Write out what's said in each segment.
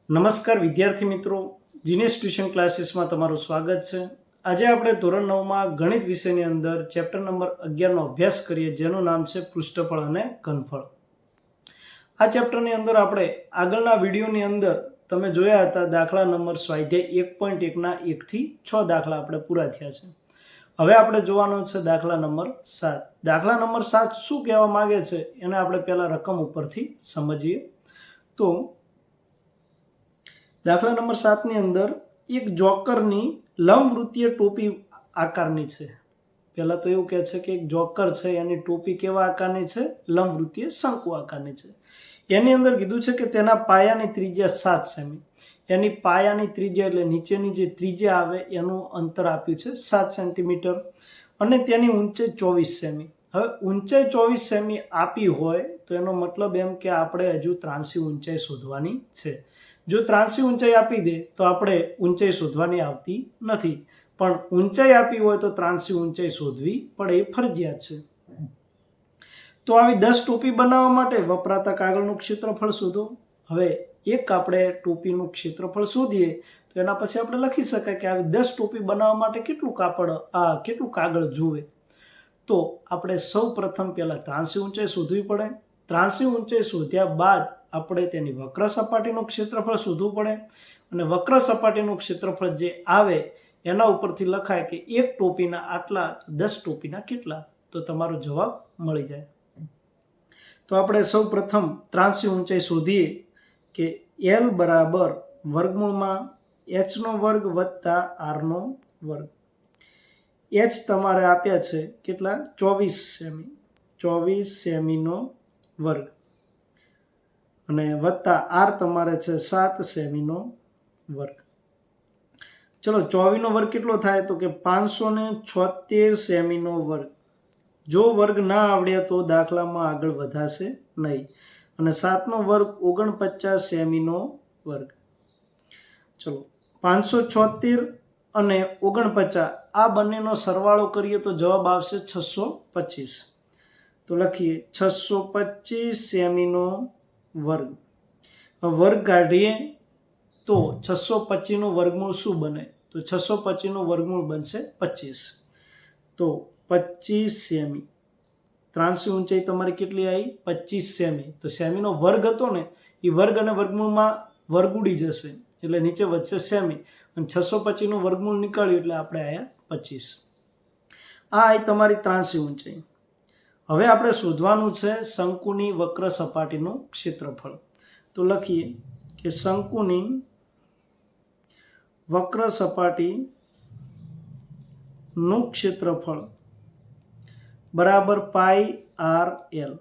નમસ્કાર વિદ્યાર્થી મિત્રો, જીનેસ ટ્યુશન ક્લાસીસમાં તમારું સ્વાગત છે. આજે આપણે ધોરણ 9માં ગણિત વિષયની અંદર ચેપ્ટર નંબર 11નો અભ્યાસ કરીએ, જેનું નામ છે પૃષ્ઠફળ અને ઘનફળ. આ ચેપ્ટરની અંદર આપણે આગળના વિડીયોની અંદર તમે જોયા હતા દાખલા નંબર સ્વાધ્યાય 1.1ના 1 થી 6 દાખલા આપણે પૂરા થયા છે. હવે આપણે જોવાનો છે દાખલા નંબર 7. દાખલા નંબર 7 શું કહેવા માંગે છે એને આપણે પહેલા રકમ ઉપરથી સમજીએ. તો દાખલા નંબર 7ની અંદર એક જોકરની લંબવૃત્તીય ટોપી આકારની છે. પહેલાં તો એવું કહે છે કે એક જોકર છે, એની ટોપી કેવા આકારની છે? લંબવૃત્તીય શંકુ આકારની છે. એની અંદર કીધું છે કે તેના પાયાની ત્રિજ્યા 7 સેમી. એની પાયાની ત્રિજ્યા એટલે નીચેની જે ત્રિજ્યા આવે એનું અંતર આપ્યું છે 7 સેન્ટીમીટર અને તેની ઊંચાઈ 24 સેમી. હવે ઊંચાઈ 24 સેમી આપી હોય તો એનો મતલબ એમ કે આપણે હજુ ત્રાંસી ઊંચાઈ શોધવાની છે. જો ત્રાંસી ઊંચાઈ આપી દે તો આપણે ઊંચાઈ શોધવાની આવતી નથી, પણ ઊંચાઈ આપી હોય તો ત્રાંસી ઊંચાઈ શોધવી પડે, એ ફરજિયાત છે. તો આવી 10 ટોપી બનાવવા માટે વપરાતા કાગળનું ક્ષેત્રફળ શોધો. હવે એક આપણે ટોપીનું ક્ષેત્રફળ શોધીએ તો એના પછી આપણે લખી શકાય કે આવી 10 ટોપી બનાવવા માટે કેટલું કાગળ જોઈએ. તો આપણે સૌ પ્રથમ પહેલાં ત્રાંસી ઊંચાઈ શોધવી પડે. ત્રાંસી ઊંચાઈ શોધ્યા બાદ આપણે તેની વક્ર સપાટીનું ક્ષેત્રફળ શોધવું પડે અને વક્ર સપાટીનું ક્ષેત્રફળ જે આવે એના ઉપરથી લખાય કે એક ટોપીના આટલા, 10 ટોપીના કેટલા, તો તમારો જવાબ મળી જાય. તો આપણે સૌ પ્રથમ ત્રાંસી ઊંચાઈ શોધીએ કે L બરાબર વર્ગમૂળમાં h નો વર્ગ વત્તા r નો વર્ગ. h તમારે આપ્યા છે કેટલા? 24 સેમી. 24 સેમીનો વર્ગ અને વત્તા r તમારે છે 7 સેમીનો વર્ગ. ચલો 24નો વર્ગ કેટલો થાય? તો કે 576 સેમીનો વર્ગ. જો વર્ગ ના આવડ્યા તો દાખલામાં આગળ વધાશે નહીં. અને 7નો વર્ગ 49 સેમીનો વર્ગ. ચલો 576 અને 49 આ બંનેનો સરવાળો કરીએ તો જવાબ આવશે 625. તો લખીએ 625 સેમીનો વર્ગ. વર્ગ કાઢીએ તો 625નું વર્ગમૂળ શું બને? તો 625નું વર્ગમૂળ બનશે 25. તો 25 સેમી. ત્રાંસી ઊંચાઈ તમારી કેટલી આવી? 25 સેમી. તો સેમીનો વર્ગ હતો ને, એ વર્ગ અને વર્ગમૂળમાં વર્ગ ઉડી જશે એટલે નીચે વધશે સેમી અને 625નું વર્ગમૂળ નીકાળ્યું એટલે આપણે આવ્યા 25. આ આવી તમારી ત્રાંસી ઊંચાઈ. હવે આપણે શોધવાનું છે શંકુની વક્ર સપાટીનું ક્ષેત્રફળ. તો લખીએ કે શંકુની વક્ર સપાટીનું ક્ષેત્રફળ બરાબર પાઈ આર એલ.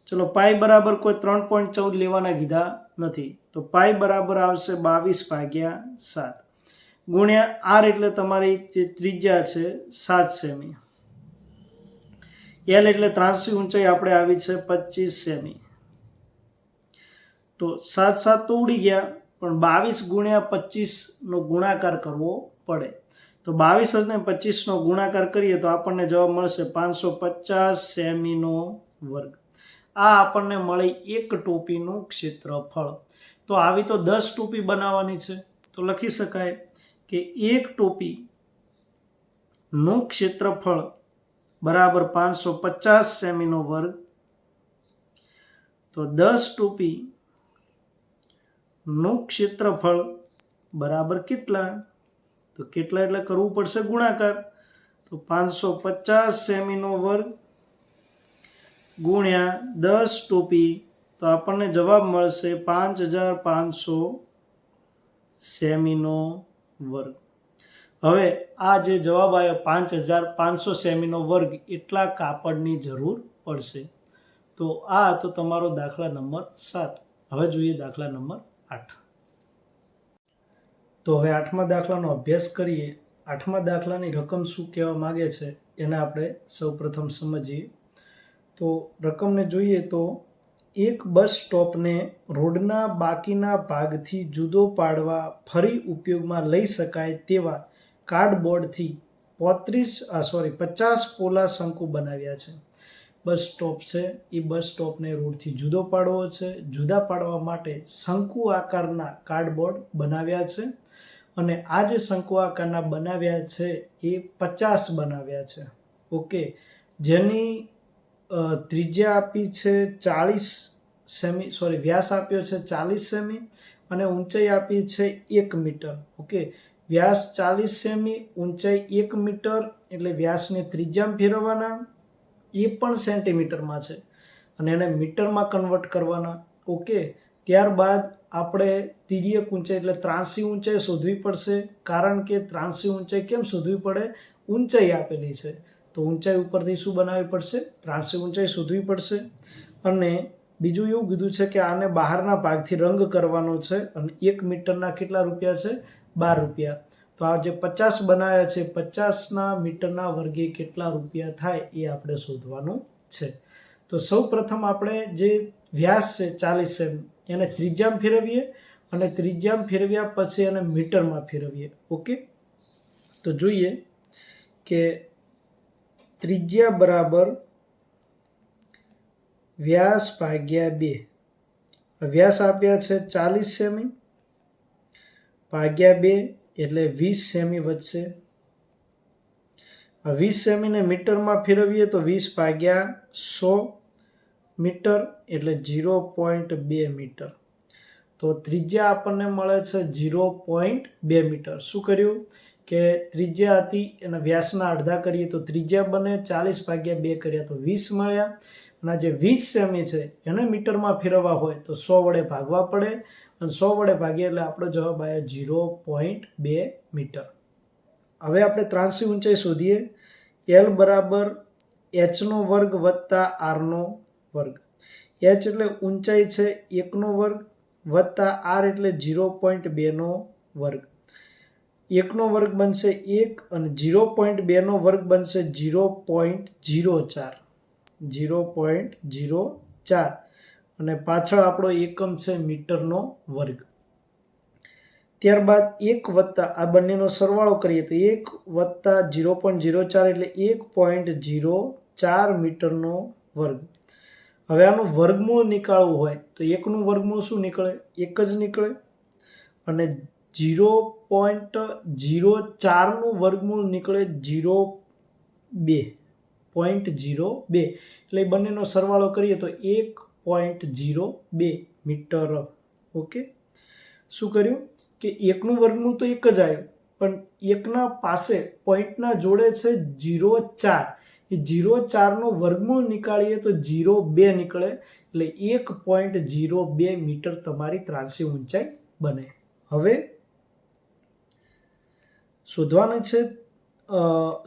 ચલો પાઈ બરાબર કોઈ 3.14 લેવાના કીધા નથી, તો પાઈ બરાબર આવશે 22/7 ગુણ્યા આર એટલે તમારી જે ત્રિજ્યા છે 7 સેમી. એલ એટલે ત્રાંસી ઊંચાઈ આપણે આવી છે 25 સેમી. તો 7 તો ઉડી ગયા, પણ 22 ગુણ્યા 25નો ગુણાકાર કરવો પડે. તો 22 અને 25નો ગુણાકાર કરીએ તો આપણને જવાબ મળશે 550 સેમીનો વર્ગ. આ આપણને મળી એક ટોપીનું ક્ષેત્રફળ. તો આવી તો 10 ટોપી બનાવવાની છે. તો લખી શકાય કે એક ટોપીનું ક્ષેત્રફળ બરાબર 550 સેમીનો વર્ગ. તો 10 ટોપીનું ક્ષેત્રફળ બરાબર કેટલા? તો કેટલા એટલે કરવું પડશે ગુણાકાર. તો 550 સેમીનો વર્ગ ગુણ્યા 10 ટોપી, તો આપણને જવાબ મળશે 5500 સેમીનો વર્ગ. હવે આ જે જવાબ આવ્યો 5500 સેમીનો વર્ગ, એટલા કાપડની જરૂર પડશે. તો આ હતો તમારો દાખલા નંબર 7. હવે જોઈએ દાખલા નંબર 8. તો હવે 8મા દાખલાનો અભ્યાસ કરીએ. 8મા દાખલાની રકમ શું કહેવા માગે છે એને આપણે સૌપ્રથમ સમજીએ. તો રકમને જોઈએ તો એક બસ સ્ટોપને રોડના બાકીના ભાગથી જુદો પાડવા ફરી ઉપયોગમાં લઈ શકાય તેવા કાર્ડબોર્ડથી 50 પોલા શંકુ બનાવ્યા છે. બસ સ્ટોપ છે એ બસ સ્ટોપને રોડથી જુદો પાડવો છે. જુદા પાડવા માટે શંકુ આકારના કાર્ડબોર્ડ બનાવ્યા છે અને આ જે શંકુ આકારના બનાવ્યા છે એ 50 બનાવ્યા છે. ઓકે, જેની ત્રિજ્યા આપી છે 40 સેમી, સોરી વ્યાસ આપ્યો છે 40 સેમી અને ઊંચાઈ આપી છે 1 મીટર. ઓકે, વ્યાસ 40 સેમી, ઊંચાઈ 1 મીટર, એટલે વ્યાસને ત્રિજ્યામાં ફેરવવાના, એ પણ સેન્ટીમીટરમાં છે અને એને મીટરમાં કન્વર્ટ કરવાના. ઓકે, ત્યારબાદ આપણે તિર્યક ઊંચાઈ એટલે ત્રાંસી ઊંચાઈ શોધવી પડશે. કારણ કે ત્રાંસી ઊંચાઈ કેમ શોધવી પડે? ઊંચાઈ આપેલી છે તો ઊંચાઈ ઉપરથી શું બનાવવી પડશે? ત્રાંસી ઊંચાઈ શોધવી પડશે. અને બીજું એવું કીધું છે કે આને બહારના ભાગથી રંગ કરવાનો છે અને 1 મીટરના કેટલા રૂપિયા છે? 12 રૂપિયા. તો આ જે 50 બનાવ્યા છે 50ના મીટરના વર્ગે કેટલા રૂપિયા થાય એ આપણે શોધવાનું છે. તો સૌ પ્રથમ આપણે જે વ્યાસ છે 40 સેમી એને ત્રિજ્યામાં ફેરવીએ અને ત્રિજ્યામાં ફેરવ્યા પછી એને મીટરમાં ફેરવીએ. ઓકે, તો જોઈએ કે ત્રિજ્યા બરાબર વ્યાસ ભાગ્યા 2. વ્યાસ આપ્યા છે 40 સેમી ભાગ્યા 2 એટલે 20 સેમી વધશે. 20 સેમીને મીટરમાં ફેરવીએ તો 20 ભાગ્યા 100 મીટર એટલે 0.2 મીટર. તો ત્રિજ્યા આપણને મળે છે 0.2 મીટર. શું કર્યું કે ત્રિજ્યા હતી એના વ્યાસના અડધા કરીએ તો ત્રિજ્યા બને, 40 ભાગ્યા 2 કર્યા તો 20 મળ્યા. અને જે 20 સેમી છે એને મીટરમાં ફેરવવા હોય તો 100 વડે ભાગવા પડે અને 100 વડે ભાગીએ એટલે આપણો જવાબ આવ્યો 0.2 મીટર. હવે આપણે ત્રાંસી ઊંચાઈ શોધીએ. L બરાબર h નો વર્ગ વત્તા r નો વર્ગ. h એટલે ઊંચાઈ છે 1 નો વર્ગ વત્તા r એટલે 0.2 નો વર્ગ. 1 નો વર્ગ બનશે 1 અને 0.2 નો વર્ગ બનશે 0.04. અને પાછળ આપણો એકમ છે મીટરનો વર્ગ. ત્યારબાદ 1 વત્તા આ બંનેનો સરવાળો કરીએ તો 1 વત્તા 0.04 એટલે 1.04 મીટરનો વર્ગ. હવે આનું વર્ગમૂળ નીકાળવું હોય તો 1નું વર્ગમૂળ શું નીકળે? 1 જ નીકળે. અને 0.04નું વર્ગમૂળ નીકળે 0.02. એટલે બંનેનો સરવાળો કરીએ તો 1.02 મીટર. ઓકે, શું કર્યું કે 1નું વર્ગમૂળ તો 1 જ આવ્યું પણ 1ના પાસે પોઈન્ટના જોડે છે 0.4. એ 0.4નું વર્ગમૂળ નીકાળીએ તો 0.2 નીકળે એટલે 1.02 મીટર તમારી ત્રાંસી ઊંચાઈ બને. હવે શોધવાની છે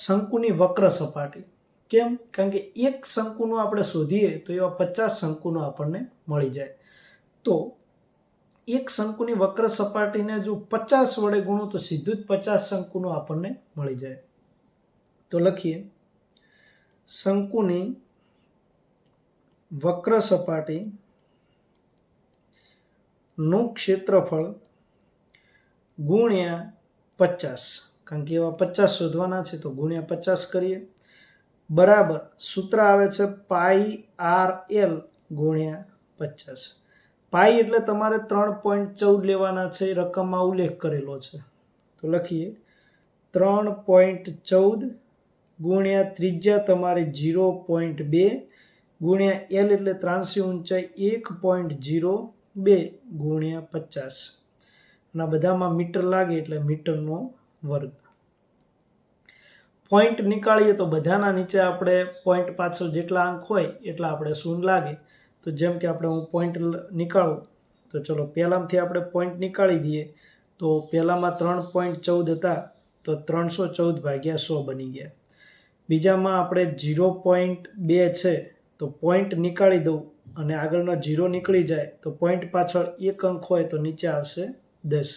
શંકુની વક્ર સપાટી. કેમ? કારણ કે એક શંકુનું આપણે શોધીએ તો એવા 50 શંકુનો આપણને મળી જાય. તો એક શંકુની વક્ર સપાટીને જો 50 વડે ગુણો તો સીધું જ 50 શંકુનો આપણને મળી જાય. તો લખીએ શંકુની વક્ર સપાટી નું ક્ષેત્રફળ ગુણ્યા 50, કારણ કે એવા 50 શોધવાના છે તો ગુણ્યા 50 કરીએ, બરાબર સૂત્ર આવે છે પાઈ RL ગુણ્યા 50. પાઈ એટલે તમારે 3.14 લેવાના છે, રકમમાં ઉલ્લેખ કરેલો છે. તો લખીએ 3.14 ગુણ્યા ત્રિજ્યા તમારી 0.2 ગુણ્યા L એટલે ત્રાંસી ઊંચાઈ 1.02 ગુણ્યા 50. અને બધામાં મીટર લાગે એટલે મીટરનો વર્ગ. પોઈન્ટ નીકાળીએ તો બધાના નીચે આપણે પોઈન્ટ પાછળ જેટલા અંક હોય એટલા આપણે શૂન્ય લાગે. તો જેમ કે આપણે હું પોઈન્ટ નીકાળું તો ચલો પહેલામાંથી આપણે પોઈન્ટ નીકાળી દઈએ. તો પહેલામાં 3.14 હતા તો 314 ભાગ્યા 100 બની ગયા. બીજામાં આપણે 0.2 છે તો પોઈન્ટ નીકાળી દઉં અને આગળનો 0 નીકળી જાય તો પોઈન્ટ પાછળ એક અંક હોય તો નીચે આવશે 10.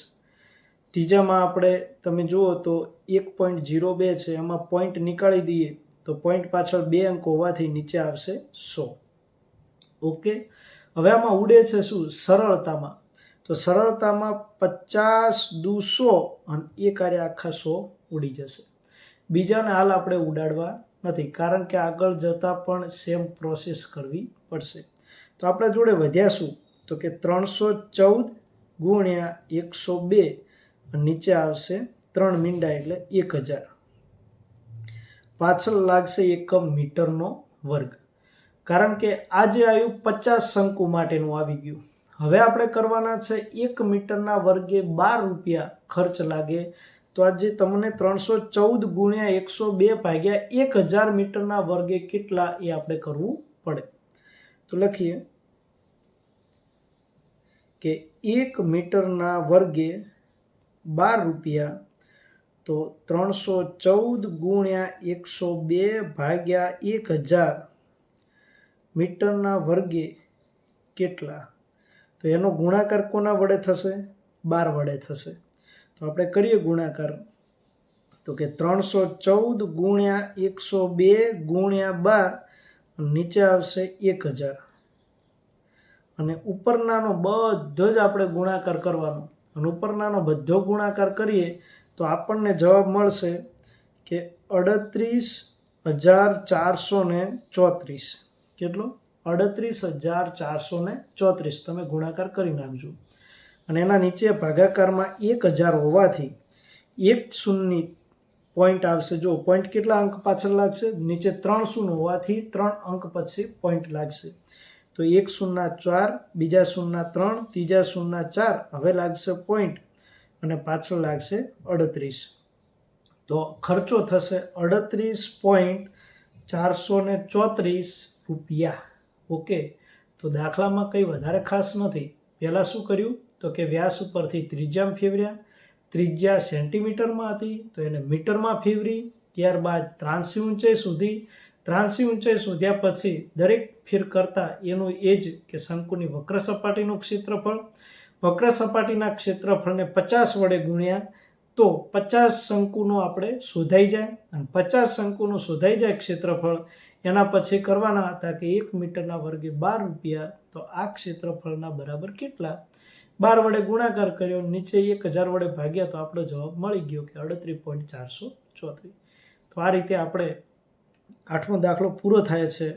ત્રીજામાં આપણે તમે જુઓ તો 1.02 છે, એમાં પોઈન્ટ નીકાળી દઈએ તો પોઈન્ટ પાછળ 2 અંક હોવાથી નીચે આવશે 100. ઓકે, હવે આમાં ઉડે છે શું? સરળતામાં. તો સરળતામાં 50 દુ 100 અને એ કાર્ય આખા 100 ઉડી જશે. બીજાને હાલ આપણે ઉડાડવા નથી, કારણ કે આગળ જતાં પણ સેમ પ્રોસેસ કરવી પડશે. તો આપણા જોડે વધ્યા શું? તો કે 314 ગુણ્યા 102 નીચે આવશે 3 મીંડા એટલે 1000. પાછળ લાગશે એકમ મીટરનો વર્ગ, કારણ કે આ જે આવ્યું 50 શંકુ માટેનું આવી ગયું. હવે આપણે કરવાના છે 1 મીટરના વર્ગે 12 રૂપિયા ખર્ચ લાગે. તો આ જે તમને 314 ગુણ્યા 102 ભાગ્યા 1000 મીટરના વર્ગે કેટલા એ આપણે કરવું પડે. તો લખીએ કે 1 મીટરના વર્ગે 12 રૂપિયા, તો 314 ગુણ્યા 102 ભાગ્યા 1000 મીટરના વર્ગે કેટલા? તો એનો ગુણાકાર કોના વડે થશે? 12 વડે થશે. તો આપણે કરીએ ગુણાકાર. તો કે 314 ગુણ્યા 102 ગુણ્યા 12 નીચે આવશે 1000, અને ઉપરનાનો બધો જ આપણે ગુણાકાર કરવાનો. અને ઉપરનાનો બધો ગુણાકાર કરીએ તો આપણને જવાબ મળશે કે 38,434. કેટલો? 38,434. તમે ગુણાકાર કરી નાખજો. અને એના નીચે ભાગાકારમાં 1000 હોવાથી એક શૂન્ય પોઈન્ટ આવશે. જો પોઈન્ટ કેટલા અંક પાછળ લાગશે? નીચે 3 શૂન્ય હોવાથી 3 અંક પછી પોઈન્ટ લાગશે. તો 1 0 4, બીજા 0 3, ત્રીજા 0 4, હવે લાગશે પોઈન્ટ અને પાછળ લાગશે 38. તો ખર્ચો થશે 38,434 રૂપિયા. ઓકે, તો દાખલામાં કંઈ વધારે ખાસ નથી. પહેલાં શું કર્યું? તો કે વ્યાસ ઉપરથી ત્રિજ્યા ફેરવ્યા. ત્રિજ્યા સેન્ટીમીટરમાં હતી તો એને મીટરમાં ફેરવી. ત્યારબાદ ત્રાંસી ઊંચાઈ સુધી. ત્રાંસી ઊંચાઈ શોધ્યા પછી દરેક ફેર કરતાં એનું એ જ કે શંકુની વક્ર સપાટીનું ક્ષેત્રફળ. વક્ર સપાટીના ક્ષેત્રફળને 50 વડે ગુણ્યા તો 50 શંકુનો આપણે શોધાઈ જાય. અને 50 શંકુનું શોધાઈ જાય ક્ષેત્રફળ, એના પછી કરવાના હતા કે 1 મીટરના વર્ગે 12 રૂપિયા. તો આ ક્ષેત્રફળના બરાબર કેટલા? 12 વડે ગુણાકાર કર્યો, નીચે 1000 વડે ભાગ્યા, તો આપણો જવાબ મળી ગયો કે 38,434. તો આ રીતે આપણે 8મો દાખલો પૂરો થાય છે.